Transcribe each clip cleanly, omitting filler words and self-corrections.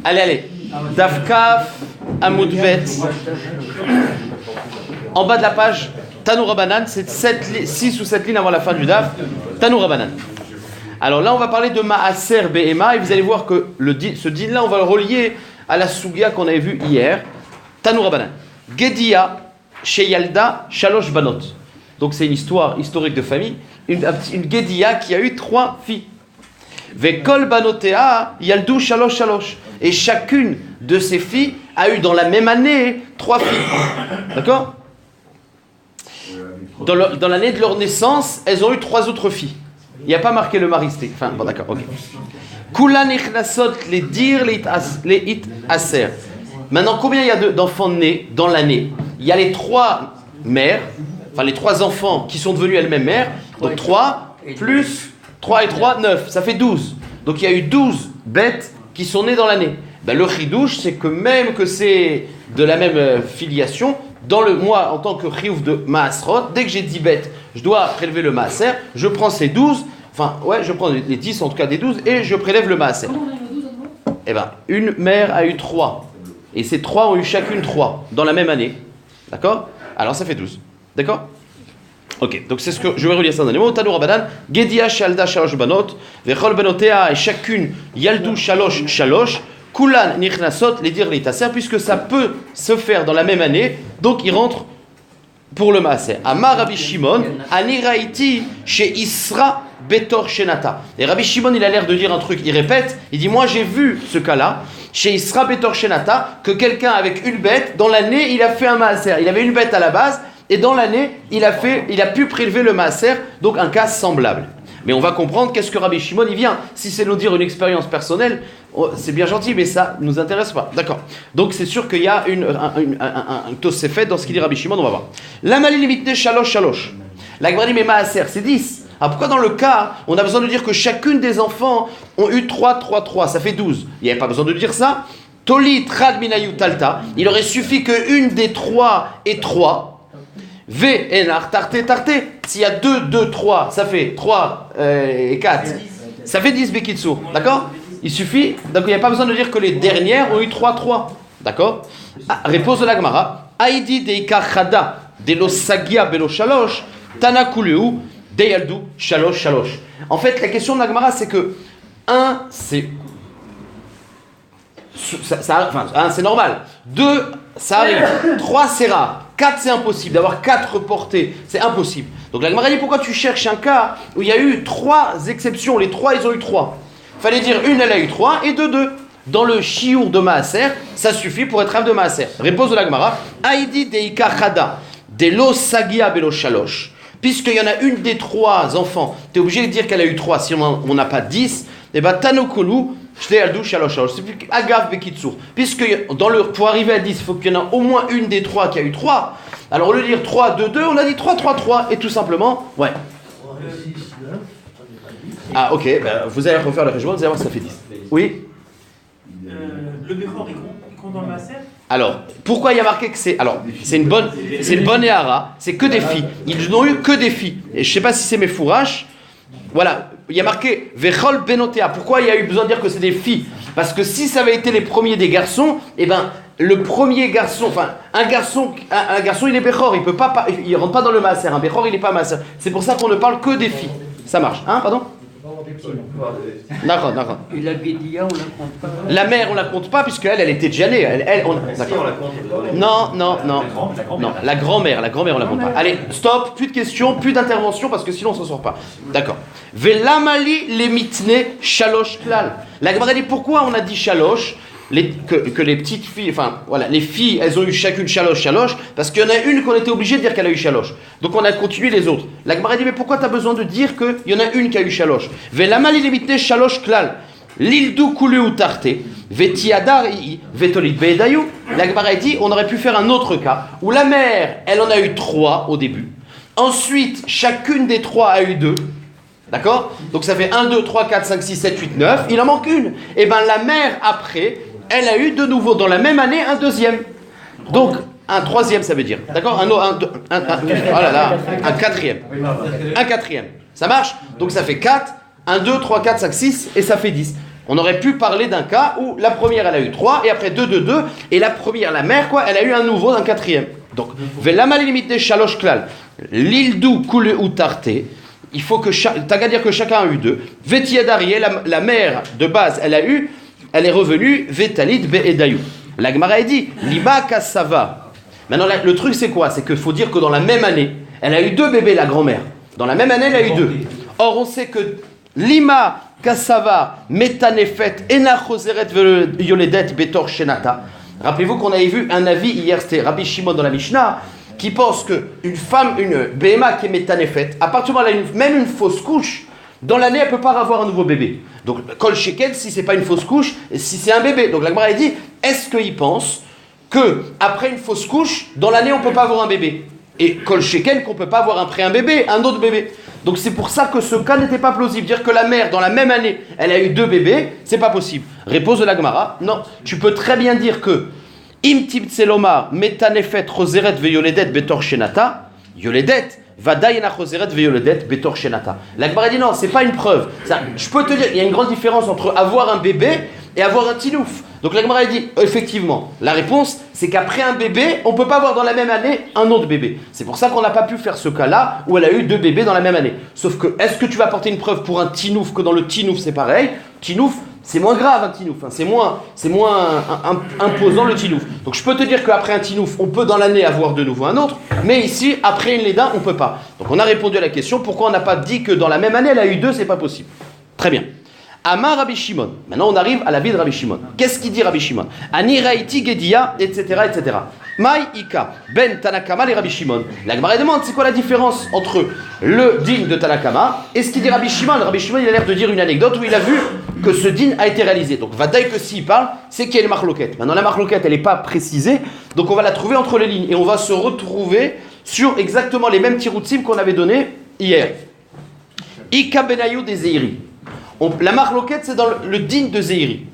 Allez. Dafkaf Amoudbet. En bas de la page, Tanoura Banan, c'est 6 ou 7 lignes avant la fin du Daf. Tanoura Banan. Alors là, on va parler de Maaser Behema et vous allez voir que ce din-là, on va le relier à la Sugia qu'on avait vue hier. Tanoura Banan. Gedia Sheyalda Shalosh Banot. Donc c'est une histoire historique de famille. Une Gedia qui a eu 3 filles. Vekol Banotea Yaldu Shalosh Shalosh. Et chacune de ces filles a eu dans la même année 3 filles. D'accord ? Dans l'année de leur naissance, elles ont eu 3 autres filles. Il n'y a pas marqué le mari. Enfin, bon, d'accord, ok. Kula Nichnasot les dir les it aser. Maintenant, combien il y a d'enfants nés dans l'année ? Il y a les 3 mères, enfin les 3 enfants qui sont devenus elles-mêmes mères. Donc 3 plus 3 et 3, 9. Ça fait 12. Donc il y a eu 12 bêtes qui sont nées dans l'année. Ben, le chidouche, c'est que même que c'est de la même filiation, dans le mois, en tant que chiouf de Maasrot, dès que j'ai 10 bêtes, je dois prélever le Maaser, je prends ces 12, je prends les 10 en tout cas des 12, et je prélève le Maaser. Eh bien, une mère a eu 3, et ces 3 ont eu chacune 3, dans la même année. D'accord ? Alors ça fait 12. D'accord ? Ok, donc c'est ce que je vais relire ça dans les mots. Tanoura Banan, Gedia Shalda Shalosh Banot, Vechol Benotea, et chacune Yaldu Shalosh Shalosh, Kulan Nichnasot, les dire les tasser, puisque ça peut se faire dans la même année, donc il rentre pour le Maaser. Amar Rabbi Shimon, Ani Raiti chez Isra Betor Shenata. Et Rabbi Shimon, il a l'air de dire un truc, il répète, il dit moi j'ai vu ce cas-là, chez Isra Betor Shenata, que quelqu'un avec une bête, dans l'année, il a fait un Maaser. Il avait une bête à la base, et dans l'année, il a pu prélever le Maaser, donc un cas semblable. Mais on va comprendre qu'est-ce que Rabbi Shimon il vient. Si c'est nous dire une expérience personnelle, c'est bien gentil, mais ça ne nous intéresse pas. D'accord. Donc c'est sûr qu'il y a un Tosefet dans ce qu'il dit Rabbi Shimon, on va voir. La malinimité shalosh shalosh. La Gemara dit mais Maaser, c'est 10. Alors pourquoi dans le cas, on a besoin de dire que chacune des enfants ont eu 3, 3, 3, ça fait 12. Il n'y avait pas besoin de dire ça. Toli trad minayu talta. Il aurait suffi qu'une des 3 ait 3. V, enar, tarte, tarte. S'il y a 2, 2, 3, ça fait 3 et 4. Ça fait 10 bekitsu. D'accord ? Il suffit. Donc il n'y a pas besoin de dire que les dernières ont eu 3, 3. D'accord ? Réponse de la Gemara. Aïdi deika chada de lo sagia belo shalosh tanakuleu de yaldu shalosh shalosh. En fait, la question de la Gemara, c'est que 1, c'est. C'est normal. 2, ça arrive. 3, c'est rare. 4, c'est impossible. D'avoir 4 portées, c'est impossible. Donc la Gemara dit pourquoi tu cherches un cas où il y a eu 3 exceptions. Les 3, ils ont eu 3. Fallait dire une, elle a eu 3 et 2, 2. Dans le chiour de Maaser, ça suffit pour être rêve de Maaser. Réponse de la Gemara. Aïdi deika chada de lo sagia belo shalosh. Puisqu'il y en a une des 3 enfants, tu es obligé de dire qu'elle a eu 3. Si on n'a pas 10, et bien tanokolu. C'est agave bekitsur. Puisque pour arriver à 10, il faut qu'il y en ait au moins une des 3 qui a eu 3. Alors au lieu de dire 3, 2, 2, on a dit 3, 3, 3. Et tout simplement, ouais. Ah ok, ben, vous allez refaire le régiment, vous allez voir que ça fait 10. Oui. Le Bechor, il compte dans le Maaser ? Alors, pourquoi il y a marqué que c'est... Alors, c'est une bonne éhara, c'est que des filles. Ils n'ont eu que des filles. Et je ne sais pas si c'est mes fourraches. Voilà, il y a marqué Vechol Benotea. Pourquoi il y a eu besoin de dire que c'est des filles ? Parce que si ça avait été les premiers des garçons, eh ben le premier garçon, enfin un garçon il est Bechor, il rentre pas dans le Maaser. Un Bechor il est pas Maaser. C'est pour ça qu'on ne parle que des filles. Ça marche, hein, pardon ? D'accord. Et la Guédia, on la compte pas. La mère, on la compte pas puisqu'elle était déjà née. D'accord. Non. La grand-mère, on la compte pas. Allez, stop, plus de questions, plus d'interventions parce que sinon on s'en sort pas. D'accord. Velamali les mitne shalosh klal. La Gemara dit pourquoi on a dit shalosh que les petites filles, enfin voilà, les filles, elles ont eu chacune shalosh, parce qu'il y en a une qu'on était obligé de dire qu'elle a eu shalosh. Donc on a continué les autres. La Gemara dit mais pourquoi tu as besoin de dire qu'il y en a une qui a eu shalosh ? Velamali les mitne shalosh klal. L'ildu kuleu tarte, vetiadari, vetolit bedayu. La Gemara dit on aurait pu faire un autre cas où la mère, elle en a eu 3 au début. Ensuite, chacune des 3 a eu 2. D'accord ? Donc ça fait 1, 2, 3, 4, 5, 6, 7, 8, 9. Il en manque une. Et bien la mère, après, elle a eu de nouveau dans la même année un deuxième. Donc un troisième, ça veut dire. D'accord ? Un quatrième. Un quatrième. Ça marche ? Donc ça fait 4, 1, 2, 3, 4, 5, 6 et ça fait 10. On aurait pu parler d'un cas où la première elle a eu 3 et après 2, 2, 2 et la première, la mère quoi, elle a eu un nouveau d'un quatrième. Donc, velama limité shalosh klal, l'ildou koule ou tarté. Il faut que t'as qu'à dire que chacun a eu 2. Vetiadarié, la mère de base, elle est revenue. Vetalid be'edayou. La Gemara dit Liba kassava. Maintenant, le truc c'est quoi? C'est qu'il faut dire que dans la même année, elle a eu 2 bébés, la grand-mère. Dans la même année, elle a eu 2. Or, on sait que Lima kassava metanefet ena choseret yoledet betor shenata. Rappelez-vous qu'on avait vu un avis hier, c'était Rabbi Shimon dans la Mishnah, qui pense qu'une femme, une BMA qui est métanefet, à partir du moment où elle a même une fausse couche, dans l'année, elle ne peut pas avoir un nouveau bébé. Donc, kol shekel, si ce n'est pas une fausse couche, si c'est un bébé. Donc, la Gemara dit, est-ce qu'il pense qu'après une fausse couche, dans l'année, on ne peut pas avoir un bébé? Et kol shekel, qu'on ne peut pas avoir après un bébé, un autre bébé. Donc, c'est pour ça que ce cas n'était pas plausible. Dire que la mère, dans la même année, elle a eu 2 bébés, c'est pas possible. Réponse de la Gemara, non. Tu peux très bien dire que Im tibtselomar metanefet choseret veyoledet betor shenata yoledet vadayena choseret veyoledet betor shenata. La Gemara dit non, c'est pas une preuve. Je peux te dire, il y a une grande différence entre avoir un bébé et avoir un tinouf. Donc la Gemara dit effectivement, la réponse c'est qu'après un bébé, on peut pas avoir dans la même année un autre bébé. C'est pour ça qu'on n'a pas pu faire ce cas-là où elle a eu 2 bébés dans la même année. Sauf que est-ce que tu vas apporter une preuve pour un tinouf que dans le tinouf c'est pareil? Tinouf c'est moins grave un tinouf, hein. c'est moins imposant le tinouf. Donc je peux te dire qu'après un tinouf, on peut dans l'année avoir de nouveau un autre, mais ici, après une léda, on peut pas. Donc on a répondu à la question, pourquoi on n'a pas dit que dans la même année, elle a eu 2, c'est pas possible. Très bien. Amar Rabbi Shimon. Maintenant on arrive à la vie de Rabbi Shimon. Qu'est-ce qu'il dit Rabbi Shimon? Ani Raiti Gedia, etc., etc. Maï Ika, Ben Tanakama et Rabbi Shimon. La Gemara demande c'est quoi la différence entre le din de Tanakama et ce qu'il dit Rabbi Shimon. Rabbi Shimon il a l'air de dire une anecdote où il a vu que ce din a été réalisé. Donc vadaï que s'il parle, c'est qu'il y a une marloquette. Maintenant la marloquette elle n'est pas précisée, donc on va la trouver entre les lignes et on va se retrouver sur exactement les mêmes tiroutsim qu'on avait donnés hier. Ika Benayou des Zeiri. La marloquette c'est dans le din de Zeiri.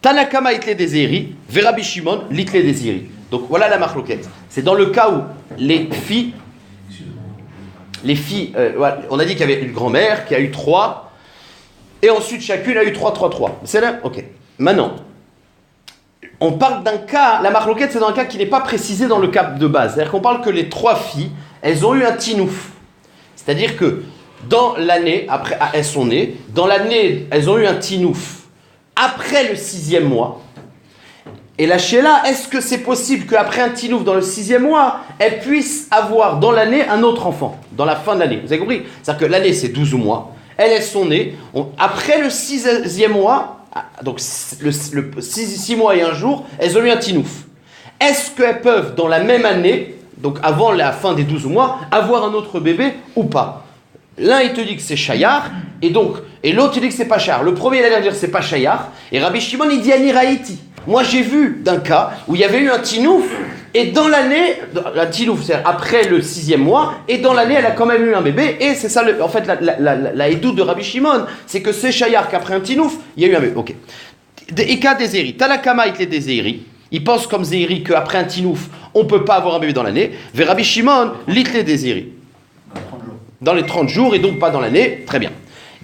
Tanakama itle des Zeiri, Rabbi Shimon l'itle des Zeiri. Donc voilà la marloquette. C'est dans le cas où les filles, on a dit qu'il y avait une grand-mère qui a eu 3, et ensuite chacune a eu 3, 3, 3. C'est là? Ok. Maintenant, on parle d'un cas, la marloquette c'est dans un cas qui n'est pas précisé dans le cas de base. C'est-à-dire qu'on parle que les 3 filles, elles ont eu un tinouf. C'est-à-dire que dans l'année, après elles sont nées, dans l'année, elles ont eu un tinouf après le 6e mois. Et la Sheila, est-ce que c'est possible qu'après un tinouf dans le 6e mois, elle puisse avoir dans l'année un autre enfant, dans la fin de l'année? Vous avez compris? C'est-à-dire que l'année c'est 12 mois, elles sont nées, après le 6e mois, donc 6 mois et un jour, elles ont eu un tinouf. Est-ce qu'elles peuvent dans la même année, donc avant la fin des 12 mois, avoir un autre bébé ou pas? L'un il te dit que c'est Shayar, et l'autre il dit que c'est pas Shayar. Le premier il a l'air de dire que c'est pas Shayar, et Rabbi Shimon il dit Ani Raïti. Moi j'ai vu d'un cas où il y avait eu un tinouf, et dans l'année, un tinouf c'est après le 6e mois, et dans l'année elle a quand même eu un bébé, et c'est ça en fait la édoute de Rabbi Shimon, c'est que c'est Shayar qu'après un tinouf, il y a eu un bébé. Ok. Ika des Zéri, Tanakama il est des Zéri. Il pense comme Zéri qu'après un tinouf, on ne peut pas avoir un bébé dans l'année. Vers Rabbi Shimon, l'itle des Zéri. Dans les 30 jours et donc pas dans l'année. Très bien.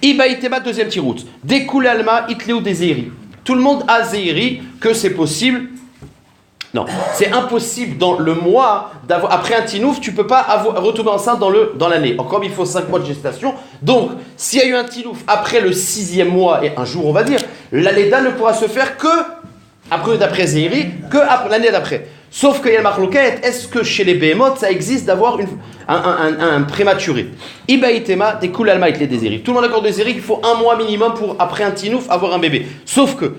Ibaïtema, deuxième tirout. Découle alma, itleu des Zéri. Tout le monde a Zéri que c'est possible. Non, c'est impossible dans le mois d'avoir. Après un tinouf, tu ne peux pas retomber enceinte dans l'année. Encore, il faut 5 mois de gestation. Donc, s'il y a eu un tinouf après le 6e mois et un jour, on va dire, la léda ne pourra se faire que d'après Zéri, que après l'année d'après. Sauf qu'il y a le marloquette, est-ce que chez les behemoths, ça existe d'avoir un prématuré? Ibaïtema, des koulalma et les désirés. Tout le monde accorde des Zéri qu'il faut 1 mois minimum pour, après un tinouf, avoir un bébé. Sauf que,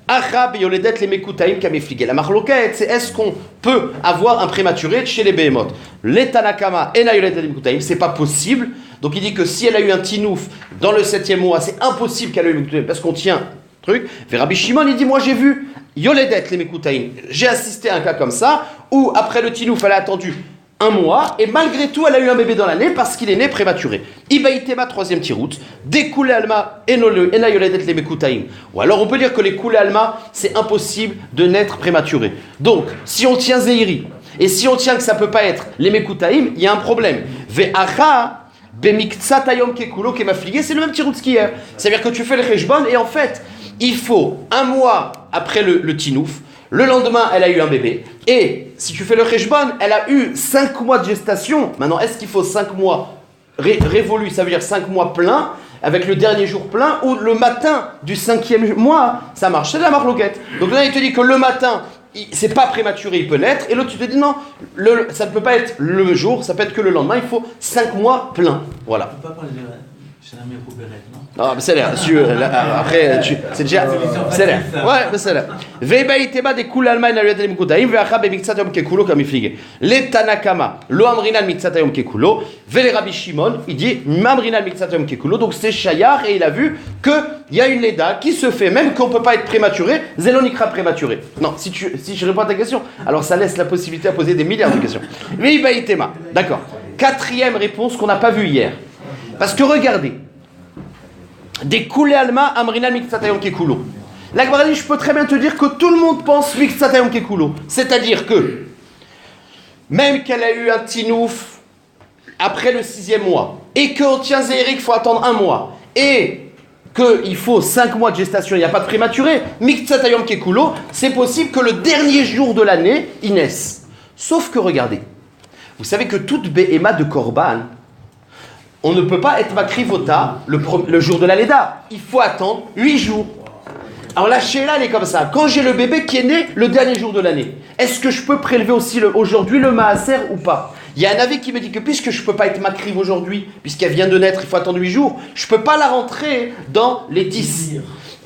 Achab yoledet les mekutaim kamefligé. La marloquette, c'est est-ce qu'on peut avoir un prématuré chez les behemoths? Les Tanakama et na yoledet les mekutaim, c'est pas possible. Donc il dit que si elle a eu un tinouf dans le 7e mois, c'est impossible qu'elle ait eu le mekutaim parce qu'on tient truc. Vers Rabbi Shimon, il dit moi j'ai vu yoledet les mekutaim. J'ai assisté à un cas comme ça où après le tinouf, elle a attendu 1 mois et malgré tout, elle a eu un bébé dans l'année parce qu'il est né prématuré. Ibaïtema, 3e tiroute. Découlé alma ena yoledet les mekutaim. Ou alors on peut dire que les koulé alma, c'est impossible de naître prématuré. Donc, si on tient Zéhiri et si on tient que ça peut pas être les mekutaim, il y a un problème. Ve'acha bemiktsatayom kekulo kemafligé, c'est le même tiroute qu'hier. C'est-à-dire que tu fais le cheshbon et en fait, il faut un mois après le tinouf, le lendemain, elle a eu un bébé, et si tu fais le cheshbon, elle a eu 5 mois de gestation. Maintenant, est-ce qu'il faut 5 mois révolus, ça veut dire 5 mois pleins, avec le dernier jour plein, ou le matin du 5e mois, ça marche, c'est de la marloquette. Donc là, il te dit que le matin, c'est pas prématuré, il peut naître, et l'autre, tu te dis non, ça ne peut pas être le jour, ça peut être que le lendemain, il faut 5 mois pleins. Voilà. On peut pas parler de c'est la mère Rouberet, non? Non, mais c'est l'air. Après, c'est déjà. C'est l'air. Ouais, mais c'est l'air. Vebaïteba de Kul Almaïn Aluyat Mkutaim, Veacha Bemixatayom Kekulo comme il fligue. Les Tanakama, Lo Amrinal Mixatayom Kekulo, Vele Rabbi Shimon, il dit Mamrinal Mixatayom Kekulo, donc c'est Shayar, et il a vu qu'il y a une Leda qui se fait, même qu'on ne peut pas être prématuré, Zélonikra prématuré. Non, si je réponds à ta question, alors ça laisse la possibilité à poser des milliards de questions. Vebaïtema, d'accord. 4e réponse qu'on n'a pas vue hier. Parce que regardez, des koulé alma amrinal mixatayom kekulo. La Gemara dit, je peux très bien te dire que tout le monde pense mixatayom kekulo. C'est-à-dire que, même qu'elle a eu un tinouf après le 6e mois, et qu'on tient Zérik, il faut attendre 1 mois, et qu'il faut 5 mois de gestation, il n'y a pas de prématuré, mixatayom kekulo, c'est possible que le dernier jour de l'année, il naisse. Sauf que regardez, vous savez que toute béhéma de korban, on ne peut pas être makrivota le jour de la Leda. Il faut attendre 8 jours. Alors la Sheila, elle est comme ça. Quand j'ai le bébé qui est né le dernier jour de l'année, est-ce que je peux prélever aussi aujourd'hui le maaser ou pas? Il y a un avis qui me dit que puisque je ne peux pas être makriv aujourd'hui, puisqu'elle vient de naître, il faut attendre 8 jours, je ne peux pas la rentrer dans les 10.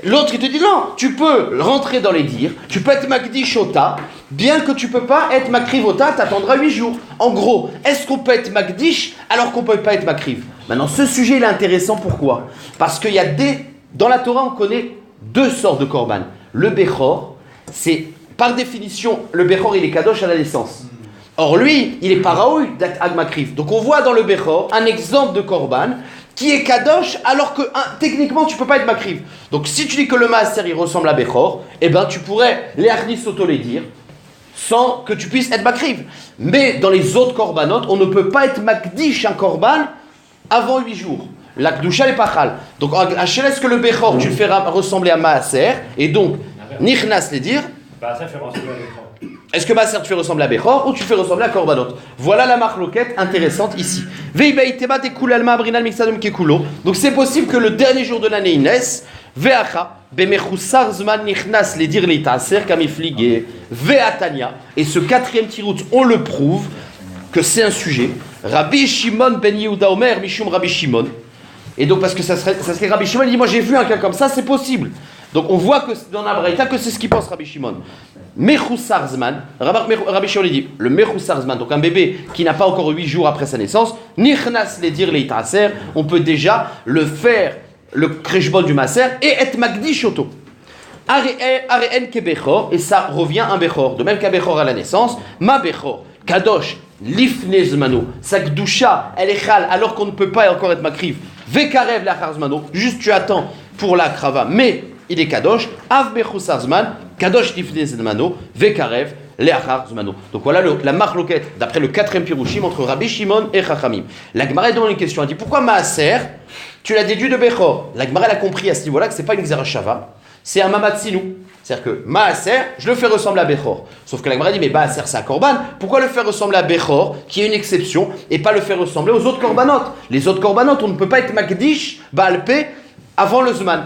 L'autre, il te dit non, tu peux rentrer dans les dires, tu peux être makdishota, bien que tu ne peux pas être makrivota, tu attendras 8 jours. En gros, est-ce qu'on peut être makdish alors qu'on ne peut pas être makriv? Maintenant, ce sujet il est intéressant, pourquoi? Parce qu'il y a dans la Torah, on connaît 2 sortes de korban. Le Bechor, c'est par définition, le Bechor il est kadosh à la naissance. Or lui, il est paraoui d'être agmakriv. Donc on voit dans le Bechor un exemple de korban qui est kadosh alors que techniquement tu peux pas être makriv. Donc si tu dis que le maaser il ressemble à Bechor, eh ben tu pourrais les achnis auto les dire sans que tu puisses être makriv. Mais dans les autres korbanot, on ne peut pas être makdish un korban avant 8 jours. La Kdusha est pachal. Donc est-ce que le Bechor tu le fais ressembler à maaser et donc nichnas les dire. Maaser fait ressembler à Bechor. Est-ce que maaser tu fais ressembler à Bechor ou tu fais ressembler à korbanot? Voilà la marloquette intéressante ici. Donc c'est possible que le dernier jour de l'année il naisse. Veacha bemechusar zman nichnas les dire les taser kamiflige veatania. Et ce 4e tirout on le prouve que c'est un sujet. Rabbi Shimon ben Yehuda Omer mishum Rabbi Shimon. Et donc parce que ça serait Rabbi Shimon, il dit moi j'ai vu un cas comme ça, c'est possible. Donc on voit que dans la Braïta que c'est ce qu'il pense Rabbi Shimon. Mechusar zman, Rabbi Shimon il dit le mechusar zman, donc un bébé qui n'a pas encore 8 jours après sa naissance, nichnas les dire les taser, on peut déjà le faire le kreshbon du maser et être magdish oto. Areen ke bechor, et ça revient un bechor, de même qu'un bechor à la naissance, ma bechor, kadosh, lifne zmano, sa kdusha, elle est chal, alors qu'on ne peut pas encore être makriv, vekarev lachar zmano, juste tu attends pour la krava, mais il est kadosh, av bechusar zman, kadosh lifne zmano, vekarev lachar zmano. Donc voilà la marloquette, d'après le 4e pirouchim, entre Rabbi Shimon et Chachamim. La Gemara demande une question, elle dit pourquoi maaser tu l'as déduit de Bechor? La Gemara a compris à ce niveau-là que ce n'est pas une Xerashava, c'est un Mamatsinou. C'est-à-dire que Maaser, je le fais ressembler à Bechor. Sauf que la Gemara dit, mais Maaser c'est un Korban, pourquoi le faire ressembler à Bechor, qui est une exception, et pas le faire ressembler aux autres Korbanot? Les autres Korbanot, on ne peut pas être Makdish, Baalpe, avant le Zman.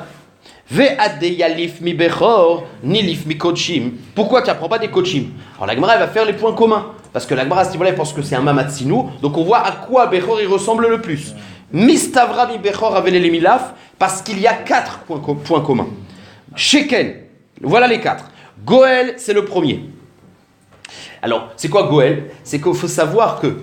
Ve'ade yalif mi Bechor, ni lif mi Kochim. Pourquoi tu n'apprends pas des Kochim? Alors la Gemara va faire les points communs. Parce que la Gemara à ce niveau-là, elle pense que c'est un Mamatsinou, donc on voit à quoi Bechor il ressemble le plus. Mistavra mi Bechor avelé les milaf, parce qu'il y a 4 points communs. Sheken, voilà les 4. Goël, c'est le premier. Alors, c'est quoi Goël? C'est qu'il faut savoir que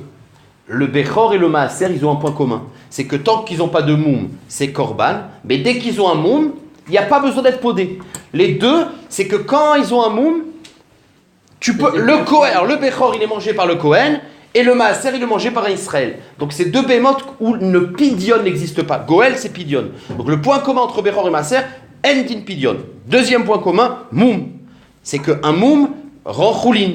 le Bechor et le Maaser, ils ont un point commun. C'est que tant qu'ils n'ont pas de moum, c'est Korban, mais dès qu'ils ont un moum, il n'y a pas besoin d'être podé. Les deux, c'est que quand ils ont un moum, tu peux. Le Kohen, alors le Bechor, il est mangé par le Kohen, et le Maaser, il est mangé par un Israël. Donc c'est 2 bémotes où le Pidion n'existe pas. Goël, c'est Pidion. Donc le point commun entre Bechor et Maaser, Endin Pidion. Deuxième point commun, Moum. C'est qu'un Moum rend Choulin.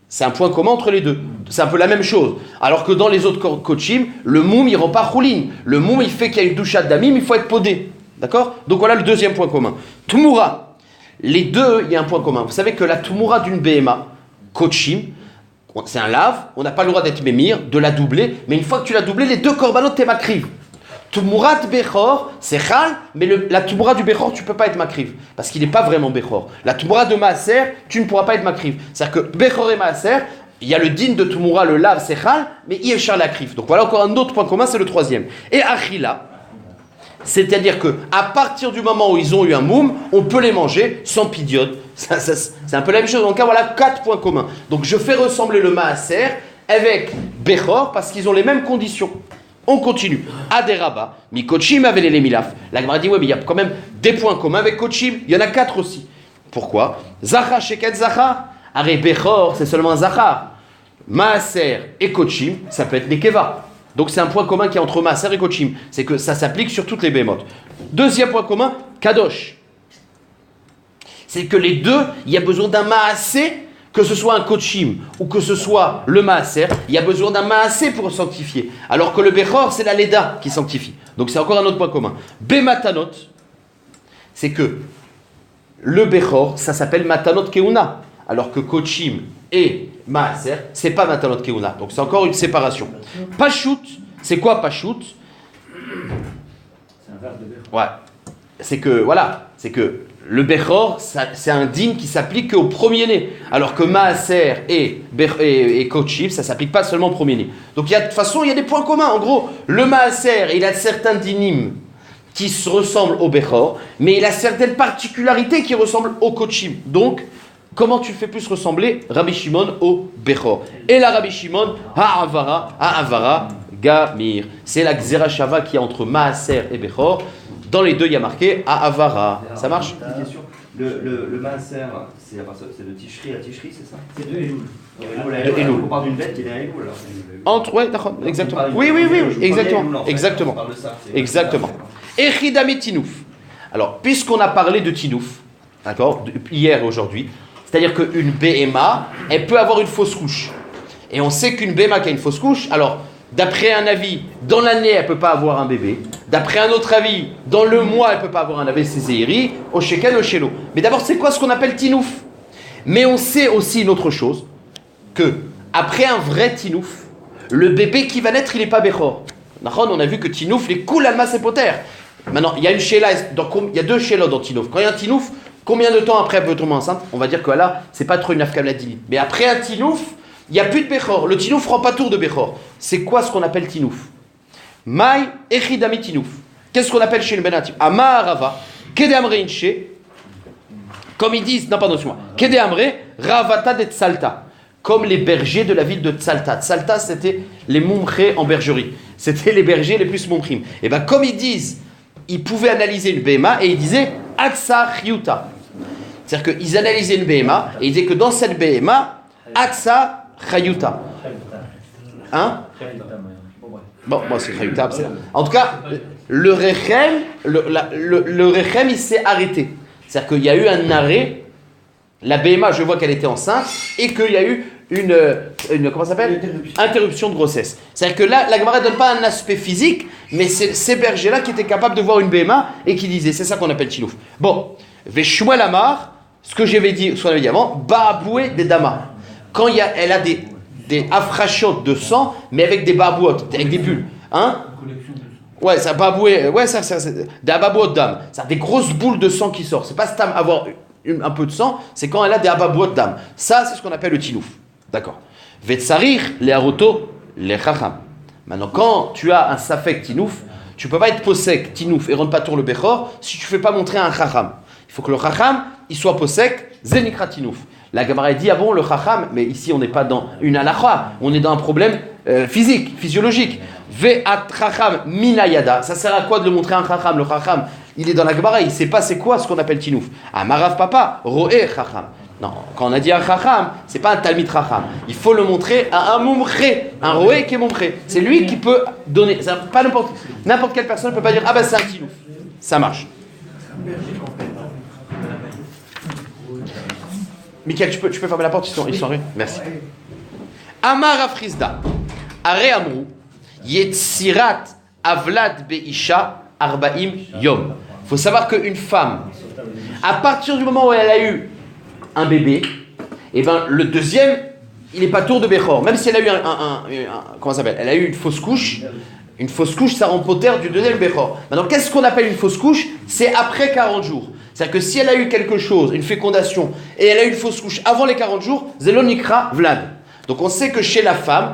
C'est un point commun entre les deux. C'est un peu la même chose. Alors que dans les autres Kochim, le Moum, il rend pas Choulin. Le Moum, il fait qu'il y a une doucha d'amim, il faut être podé. D'accord? Donc voilà le deuxième point commun. Tumura. Les deux, il y a un point commun. Vous savez que la Tumura d'une BMA, Kochim, c'est un lave, on n'a pas le droit d'être mémir, de la doubler, mais une fois que tu l'as doublé, les deux korbanot t'es makriv. Tumurat Bechor, c'est chal, mais la Tumura du Bechor, tu ne peux pas être makriv, parce qu'il n'est pas vraiment Bechor. La Tumura de Maaser, tu ne pourras pas être makriv. C'est-à-dire que Bechor et Maaser, il y a le din de Tumura, le lave, c'est chal, mais Yeshar la kriv. Donc voilà encore un autre point commun, c'est le troisième. Et Achila, c'est-à-dire que à partir du moment où ils ont eu un moum, on peut les manger sans pidiote. C'est un peu la même chose. Donc là, voilà 4 points communs. Donc je fais ressembler le Maaser avec Bechor parce qu'ils ont les mêmes conditions. On continue. Aderaba, mi Kochim avait les Milaf. La Gemara dit ouais, mais il y a quand même des points communs avec Kochim. Il y en a 4 aussi. Pourquoi? Zacha Sheket Zacha. Aré Bechor, c'est seulement Zacha. Maaser et Kochim, ça peut être Nekeva. Donc c'est un point commun qui est entre Maaser et Kochim. C'est que ça s'applique sur toutes les bémotes. Deuxième point commun, Kadosh. C'est que les deux, il y a besoin d'un Maaser, que ce soit un Kochim ou que ce soit le Maaser, il y a besoin d'un Maaser pour sanctifier. Alors que le Bechor, c'est la Leda qui sanctifie. Donc c'est encore un autre point commun. Bematanot, c'est que le Bechor, ça s'appelle Matanot Keuna. Alors que Kochim et Maaser, c'est pas Matanot Keuna. Donc c'est encore une séparation. Pachout, c'est quoi Pachout? C'est un verbe de Bechor. Ouais. C'est que le Bechor, c'est un din qui s'applique qu'au premier-né. Alors que Maaser et Kochim, ça ne s'applique pas seulement au premier-né. Donc de toute façon, il y a des points communs. En gros, le Maaser, il a certains dinim qui se ressemblent au Bechor, mais il a certaines particularités qui ressemblent au Kochim. Donc, comment tu fais plus ressembler Rabbi Shimon au Bechor? Et la Rabbi Shimon, Ha'avara, Gamir. C'est la Gzera Shava qui est entre Maaser et Bechor. Dans les deux, il y a marqué Ha'avara. Ça marche? Une question. Le Maaser, c'est de Tishri à Tishri, c'est ça? C'est de Elul. De Elul. On parle d'une bête qui est à Elul alors. Entre, ouais, d'accord, exactement. Oui, exactement. Exactement. Exactement. Echidami Tinouf. Alors, puisqu'on a parlé de Tinouf, d'accord, hier et aujourd'hui, c'est-à-dire qu'une BMA, elle peut avoir une fausse couche. Et on sait qu'une BMA qui a une fausse couche, alors, d'après un avis, dans l'année, elle ne peut pas avoir un bébé. D'après un autre avis, dans le mois, elle ne peut pas avoir un AVC-Zéhiri, au Sheken, au Shelo. Mais d'abord, c'est quoi ce qu'on appelle Tinouf? Mais on sait aussi une autre chose, que après un vrai Tinouf, le bébé qui va naître, il n'est pas Bechor. On a vu que Tinouf, les cool alma c'est poter. Maintenant, il y a une Sheila, il y a 2 Sheila dans Tinouf. Quand il y a un Tinouf, combien de temps après elle peut tomber enceinte? On va dire que là, c'est pas trop une afkamla dinit. Mais après un Tinouf, il n'y a plus de Bechor. Le Tinouf ne prend pas tour de Bechor. C'est quoi ce qu'on appelle Tinouf? Maï Echidami Tinouf. Qu'est-ce qu'on appelle chez le Benatim? Amarava, Kede Amre Inche. Comme ils disent, non, pardon, excuse-moi. Kede Amre, Ravata de Tsalta. Comme les bergers de la ville de Tsalta. Tsalta, c'était les moumchés en bergerie. C'était les bergers les plus moumchim. Et bien, comme ils disent, ils pouvaient analyser une BMA et ils disaient Atsa Chyuta. C'est-à-dire qu'ils analysaient une BMA et ils disaient que dans cette BMA, Atsa Chayuta. Hein? Bon, c'est Chayuta. En tout cas, le Rechem, le Rechem, il s'est arrêté. C'est-à-dire qu'il y a eu un arrêt. La BMA, je vois qu'elle était enceinte et qu'il y a eu une comment ça s'appelle? Interruption de grossesse. C'est-à-dire que là, la Gemara ne donne pas un aspect physique, mais c'est ces bergers-là qui étaient capables de voir une BMA et qui disaient, c'est ça qu'on appelle Tinouf. Bon, Veshmuel Amar, ce qu'on avait dit avant, Baaboué des Dama. Quand elle a des afrachotes de sang, mais avec des babouotes, avec des bulles. Hein? Ouais, ça baboué, ouais, ça, des babouotes d'âme. C'est des grosses boules de sang qui sortent. C'est pas stam avoir un peu de sang, c'est quand elle a des babouotes d'âme. Ça, c'est ce qu'on appelle le tinouf. D'accord. Vetsarir, les haroto, les chacham. Maintenant, quand tu as un safek tinouf, tu peux pas être posek, tinouf et rendre pas tour le bechor si tu fais pas montrer un chacham. Il faut que le chacham, il soit posek, zenikra tinouf. La Gemara dit, ah bon, le chacham, mais ici on n'est pas dans une halakha, on est dans un problème physique, physiologique. Ve'at chacham minayada, ça sert à quoi de le montrer un chacham? Le chacham, il est dans la Gemara, il ne sait pas c'est quoi ce qu'on appelle tinouf. Ah, marav papa, roé chacham. Non, quand on a dit un chacham, c'est pas un talmid chacham. Il faut le montrer à un mumché, un roé qui est mumché. C'est lui qui peut donner, ça, pas n'importe quelle personne ne peut pas dire, ah ben c'est un tinouf. Ça marche. Michael, tu peux fermer la porte, ils sont arrivés. Merci. Amar Afrizda, Are Amrou, Yetsirat Avlad Beisha Arbaim Yom. faut savoir qu'une femme, à partir du moment où elle a eu un bébé, et ben le deuxième, il n'est pas tour de Bechor. Même si elle a eu comment ça s'appelle? Elle a eu une fausse couche. Une fausse couche, ça rend potère du deuxième Bechor. Maintenant, qu'est-ce qu'on appelle une fausse couche? C'est après 40 jours. C'est-à-dire que si elle a eu quelque chose, une fécondation, et elle a eu une fausse couche avant les 40 jours, Zelonikra Vlad. Donc on sait que chez la femme,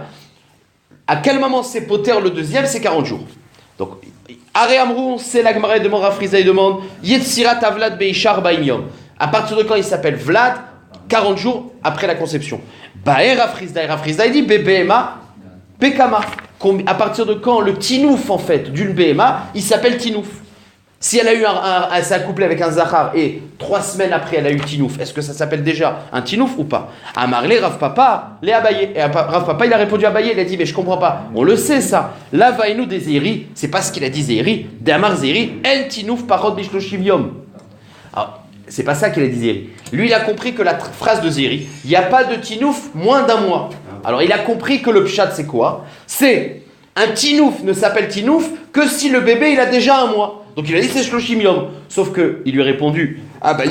à quel moment c'est potère le deuxième? C'est 40 jours. Donc, Are Amrou, c'est la Gemara demande, Rafriza demande, Yetzirat Avlad Beishar Ba'inyom. À partir de quand il s'appelle Vlad? 40 jours après la conception. Baer Rafriza, il dit BBMA, Pekama. À partir de quand le tinouf, en fait, d'une BMA, il s'appelle tinouf. Si elle a eu elle s'est accouplée avec un zahar et 3 semaines après elle a eu tinouf, est-ce que ça s'appelle déjà un tinouf ou pas? Amarlé, Rav Papa, les abayé. Et Rav Papa, il a répondu abayé, il a dit, mais je comprends pas. On le sait ça. La vaïnou des Zéhiri, c'est pas ce qu'il a dit Zéhiri. D'Amar Zéhiri, el tinouf parod bishloshim yom. Alors, c'est pas ça qu'il a dit Zéhiri. Lui, il a compris que la phrase de Zéhiri, il n'y a pas de tinouf moins d'un mois. Alors, il a compris que le pshat, c'est quoi? C'est un tinouf ne s'appelle tinouf que si le bébé, il a déjà un mois. Donc, il a dit c'est shloshim yom. Sauf qu'il lui a répondu, ah bah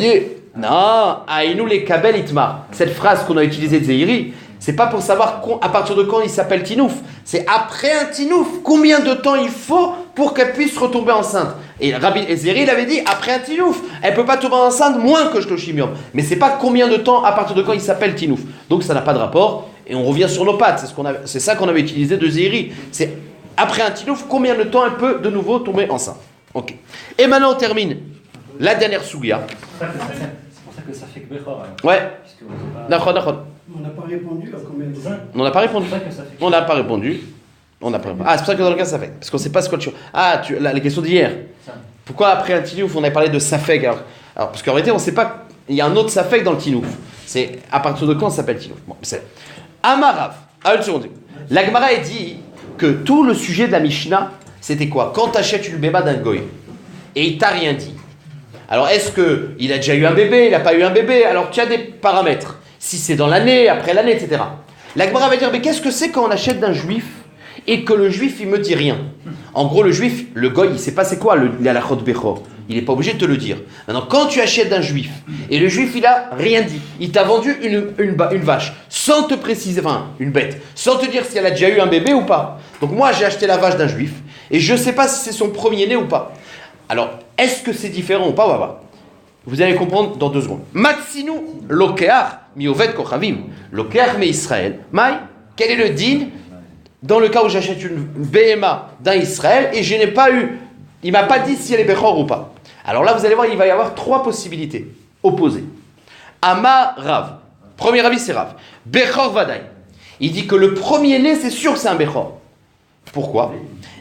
non, aïnou les kabel itmar. Cette phrase qu'on a utilisée de Zéhiri, c'est pas pour savoir à partir de quand il s'appelle tinouf. C'est après un tinouf. Combien de temps il faut pour qu'elle puisse retomber enceinte? Et Rabbi Zéhiri, il avait dit après un tinouf. Elle peut pas tomber enceinte moins que shloshim yom. Mais c'est pas combien de temps à partir de quand il s'appelle tinouf. Donc, ça n'a pas de rapport. Et on revient sur nos pattes, c'est ça qu'on avait utilisé de Zéhiri. C'est après un tinouf, combien de temps elle peut de nouveau tomber enceinte. Ok. Et maintenant on termine la dernière sougia. C'est pour ça que ça fait que Bechor. Ouais. D'accord. On n'a pas répondu à combien de temps? On n'a pas répondu. On n'a pas répondu. Ah, c'est pour ça que dans le cas ça fait. Parce qu'on ne sait pas ce que tu. Ah, la question d'hier. Pourquoi après un tinouf on a parlé de safek alors, parce qu'en réalité on ne sait pas. Il y a un autre safek dans le tinouf. C'est à partir de quand ça s'appelle tinouf. Bon, c'est Amarav. Ah, une seconde. La Gemara a dit que tout le sujet de la Mishnah, c'était quoi? Quand tu achètes une béba d'un goy et il t'a rien dit. Alors est-ce qu'il a déjà eu un bébé, il n'a pas eu un bébé? Alors tu as des paramètres. Si c'est dans l'année, après l'année, etc. La Gemara va dire, mais qu'est-ce que c'est quand on achète d'un juif et que le juif il me dit rien? En gros, le juif, le goy, il sait pas c'est quoi il a la chod bechor. Il n'est pas obligé de te le dire. Maintenant, quand tu achètes d'un juif, et le juif, il a rien dit, il t'a vendu une vache, sans te préciser, enfin, une bête, sans te dire si elle a déjà eu un bébé ou pas. Donc moi, j'ai acheté la vache d'un juif, et je ne sais pas si c'est son premier-né ou pas. Alors, est-ce que c'est différent ou pas? On va voir. Vous allez comprendre dans 2 secondes. Matsinu lokeach miovet kochavim. Lokeach me Israël. Maï, quel est le din dans le cas où j'achète une BMA d'un Israël, et je n'ai pas eu... Il ne m'a pas dit si elle est Bechor ou pas. Alors là, vous allez voir, il va y avoir 3 possibilités opposées. Ama Rav. Premier avis, c'est Rav. Bechor Vadaï. Il dit que le premier-né, c'est sûr que c'est un Bechor. Pourquoi?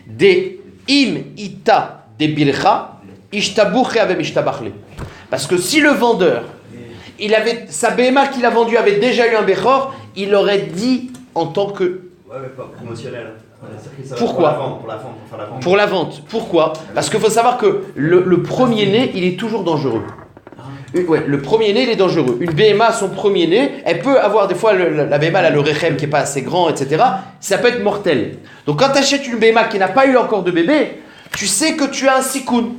Des im ita de bircha, ishtabuche ave ishtabachle. Parce que si le vendeur, sa BMA qu'il a vendue avait déjà eu un Bechor, il aurait dit en tant que... Ouais, mais pas promotionnel. Pourquoi? Pour la vente. Pourquoi? Parce qu'il faut savoir que le premier-né, il est toujours dangereux. Ouais, le premier-né, il est dangereux. Une BMA, son premier-né, elle peut avoir des fois, la BMA, elle a le rechem qui n'est pas assez grand, etc. Ça peut être mortel. Donc quand tu achètes une BMA qui n'a pas eu encore de bébé, tu sais que tu as un sikoun.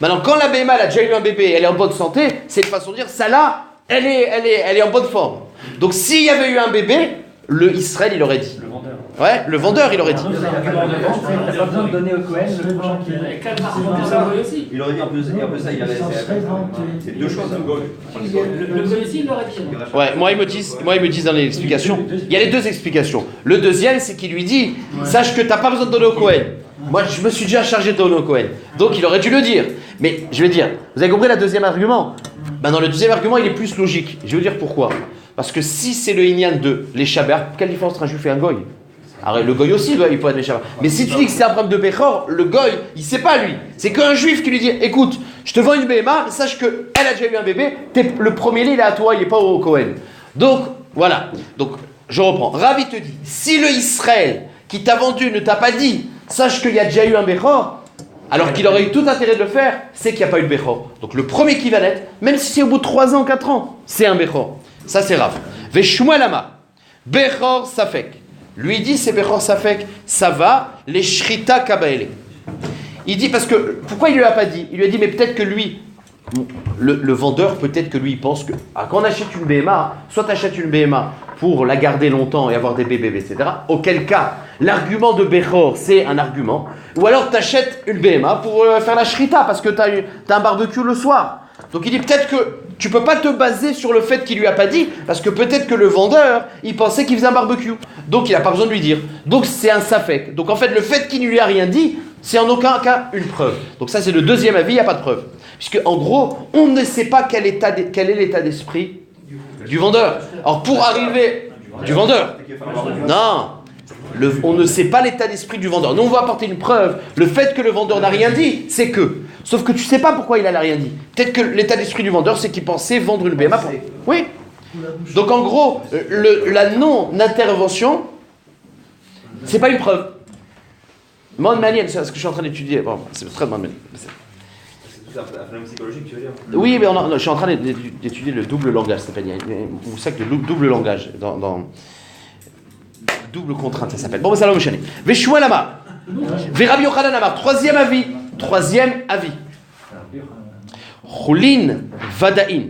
Maintenant, quand la BMA elle a déjà eu un bébé, elle est en bonne santé, c'est une façon de dire, ça là, elle est en bonne forme. Donc s'il y avait eu un bébé, le Israël, il aurait dit. Le vendeur. Ouais, le vendeur, il aurait dit. T'as pas besoin de donner au Cohen le prochain qui Il aurait dit un peu ça, il avait. C'est 2 choses. Le policier, il l'aurait dit. Ouais, moi ils me disent dans l'explication. Il y a les 2 explications. Le deuxième, c'est qu'il lui dit, sache que t'as pas besoin de donner au Cohen. Moi, je me suis déjà chargé de donner au Cohen. Donc il aurait dû le dire. Mais je vais dire, vous avez compris le deuxième argument? Dans le deuxième argument, il est plus logique. Je vais vous dire pourquoi. Parce que si c'est le Inyan de l'échaber, quelle différence entre un juif et un goy? Alors, le goy aussi, il peut être l'échaber. Mais si tu dis que c'est un problème de Bechor, le goy, il sait pas lui. C'est qu'un juif qui lui dit, écoute, je te vends une BMA, sache qu'elle a déjà eu un bébé, le premier-né, il est à toi, il n'est pas au Cohen. Donc, voilà. Donc, je reprends. Ravi te dit, si le Israël qui t'a vendu ne t'a pas dit, sache qu'il y a déjà eu un Bechor, alors qu'il aurait eu tout intérêt de le faire, c'est qu'il n'y a pas eu de Bechor. Donc, le premier qui va naître, même si c'est au bout de 3 ans, 4 ans, c'est un Bechor. Ça, c'est Rav. Veshmuel Amar. Bechor Safek. Lui dit, c'est Bechor Safek. Ça va, les Shrita Kabaele. Il dit, parce que, pourquoi il lui a pas dit? Il lui a dit, mais peut-être que lui, le vendeur, peut-être que lui, il pense que, quand on achète une BMA, soit tu achètes une BMA pour la garder longtemps et avoir des bébés, etc. Auquel cas, l'argument de Bechor, c'est un argument. Ou alors tu achètes une BMA pour faire la shrita, parce que tu as un barbecue le soir. Donc il dit peut-être que tu peux pas te baser sur le fait qu'il lui a pas dit, parce que peut-être que le vendeur, il pensait qu'il faisait un barbecue. Donc il n'a pas besoin de lui dire. Donc c'est un safek. Donc en fait, le fait qu'il ne lui a rien dit, c'est en aucun cas une preuve. Donc ça c'est le deuxième avis, il n'y a pas de preuve. Puisque en gros, on ne sait pas quel est l'état d'esprit du vendeur. Alors pour arriver... Du vendeur. Non. On ne sait pas l'état d'esprit du vendeur. Nous, on va apporter une preuve. Le fait que le vendeur n'a rien dit, c'est que. Sauf que tu ne sais pas pourquoi il n'a rien dit. Peut-être que l'état d'esprit du vendeur, c'est qu'il pensait vendre une BMA. Oui. Donc en gros, la non-intervention, c'est pas une preuve. Monde manienne, c'est ce que je suis en train d'étudier. Bon, c'est très monde manienne. C'est un phénomène psychologique, tu veux dire? Oui, mais je suis en train d'étudier le double langage, Stéphanie. Vous savez que le double langage, dans double contrainte, ça s'appelle. Bon, ben ça va me chaîner. Veshua Lama. Rabbi Yochanan Amar. Troisième avis. Choulin Vadain.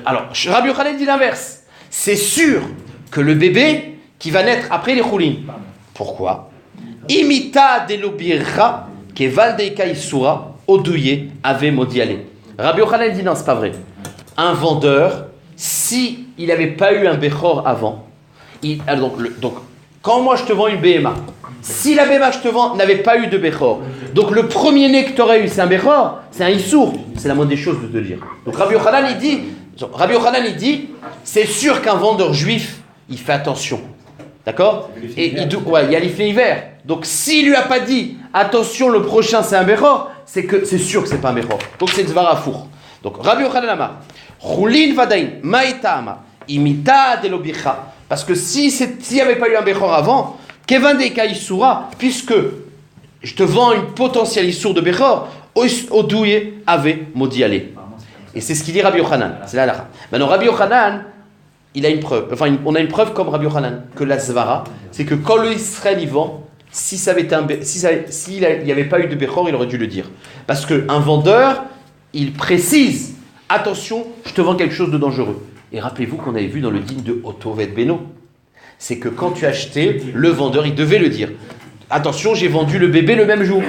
Alors, Rabbi Yochanan dit l'inverse. C'est sûr que le bébé qui va naître après les choulin. Pourquoi? Imita de l'obira keval de kaisura. Odouye avait modialé. Rabbi Yochanan dit non, c'est pas vrai. Un vendeur, si il n'avait pas eu un Bechor avant, donc quand moi je te vends une BMA, si la BMA que je te vends n'avait pas eu de Bechor, donc le premier né que tu aurais eu c'est un Bechor, c'est un Issour, c'est la moindre des choses de te le dire. Donc Rabbi Yochanan il dit, c'est sûr qu'un vendeur juif, il fait attention. D'accord? Et il y a l'effet hiver. Donc s'il lui a pas dit, attention le prochain c'est un Bechor, c'est sûr que c'est pas un Bechor. Donc c'est Zvara Four. Donc Rabbi Yochanan Amar, Choulin Vadain, Maïta Ama, Imita de l'Obicha. Parce que s'il n'y avait pas eu un Bechor avant, Kevan de Kaïsoura, puisque je te vends une potentielle Issour de Bechor, Odouye avait maudit aller. Et c'est ce qu'il dit Rabbi Yochanan. C'est là la. Maintenant Rabbi Yochanan, il a une preuve. Enfin, on a une preuve comme Rabbi Yochanan que la Zvara, c'est que quand le Israël y vend, s'il n'y avait pas eu de Bechor, il aurait dû le dire. Parce qu'un vendeur, il précise, attention, je te vends quelque chose de dangereux. Et rappelez-vous qu'on avait vu dans le digne de Otovet Beno, c'est que quand tu achetais, le vendeur, il devait le dire. Attention, j'ai vendu le bébé le même jour.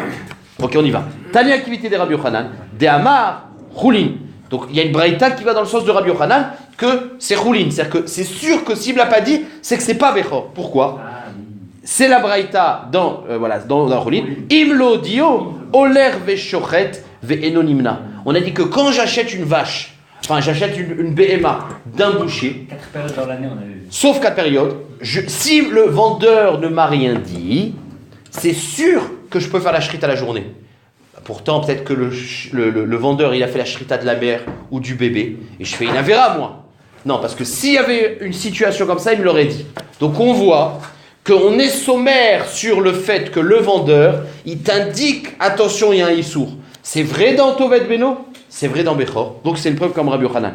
Ok, on y va. Tani activité des Rabbi Yochanan, de Amar, Choulin. Donc il y a une braïta qui va dans le sens de Rabbi Yochanan que c'est Choulin. C'est-à-dire que c'est sûr que s'il ne l'a pas dit, c'est que c'est pas Bechor. Pourquoi? C'est la braïta dans Choulin. Imlo dio, oler veshochet ve'enonimna. On a dit que quand j'achète une vache, j'achète une BMA d'un boucher. 4 périodes dans l'année, on a vu. Sauf 4 périodes. Si le vendeur ne m'a rien dit, c'est sûr que je peux faire la shrita la journée. Pourtant, peut-être que le vendeur, il a fait la shrita de la mère ou du bébé, et je fais une avéra, moi. Non, parce que s'il y avait une situation comme ça, il me l'aurait dit. Donc on voit qu'on est sommaire sur le fait que le vendeur, il t'indique, attention, il y a un issour. C'est vrai dans Tovet Beno, c'est vrai dans Bechor. Donc c'est une preuve comme Rabbi Yochanan.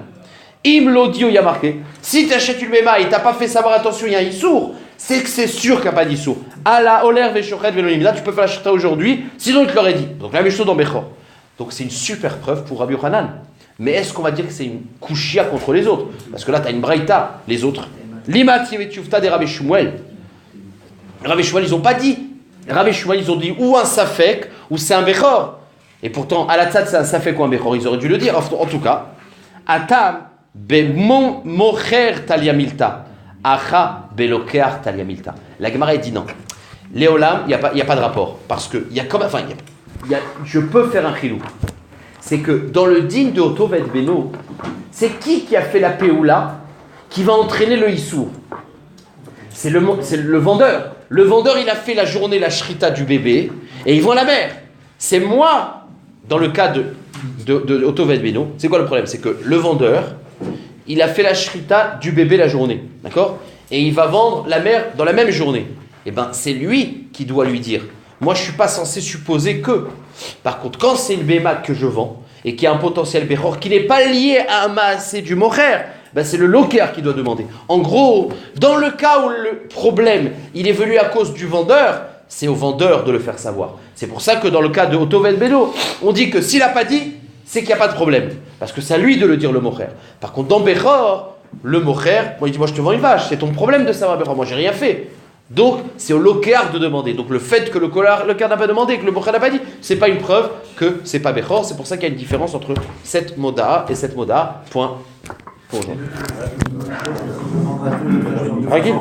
Im l'audio, il y a marqué. Si tu achètes une Bema et tu n'as pas fait savoir, attention, il y a un issour, c'est que c'est sûr qu'il n'y a pas d'issour. Ala, Oler, Veshochet, Velonimida, tu peux faire la shrita aujourd'hui, sinon il te l'aurait dit. Donc la même chose dans Bechor. Donc c'est une super preuve pour Rabbi Yochanan. Mais est-ce qu'on va dire que c'est une kushia contre les autres? Parce que là, tu as une braïta, les autres. Limat Yevetufta des Rabbi Shmuel. Rabbi Shmuel, ils n'ont pas dit. Rabbi Shmuel, ils ont dit ou un safek, ou c'est un Bechor. Et pourtant, à la tzad, c'est un safek ou un Bechor. Ils auraient dû le dire. En tout cas, Atam, Bemon Mocher Taliamilta. Acha Belokear Taliamilta. La Gemara dit non. Léolam, il n'y a pas de rapport. Parce que, je peux faire un chilou. C'est que dans le digne de Otovet Beno, c'est qui a fait la Péoula qui va entraîner le Issour? C'est le vendeur. Le vendeur, il a fait la journée, la shrita du bébé, et il vend la mère. C'est moi, dans le cas de Otovet Beno, c'est quoi le problème? C'est que le vendeur, il a fait la shrita du bébé la journée, d'accord? Et il va vendre la mère dans la même journée. Eh bien, c'est lui qui doit lui dire. Moi, je ne suis pas censé supposer que. Par contre, quand c'est une béma que je vends, et qui a un potentiel Bechor, qui n'est pas lié à un maasé du Mocher, ben c'est le loker qui doit demander. En gros, dans le cas où le problème, il est venu à cause du vendeur, c'est au vendeur de le faire savoir. C'est pour ça que dans le cas de Otovel Beno, on dit que s'il n'a pas dit, c'est qu'il n'y a pas de problème. Parce que c'est à lui de le dire le mocher. Par contre, dans Bechor, le mocher, il dit moi je te vends une vache, c'est ton problème de savoir Bechor, moi j'ai rien fait. Donc c'est au loquard de demander. Donc le fait que le loquard n'a pas demandé, que le mocher n'a pas dit, c'est pas une preuve que c'est pas Bechor. C'est pour ça qu'il y a une différence entre cette moda et cette moda. Point. Pour aujourd'hui. Ragil.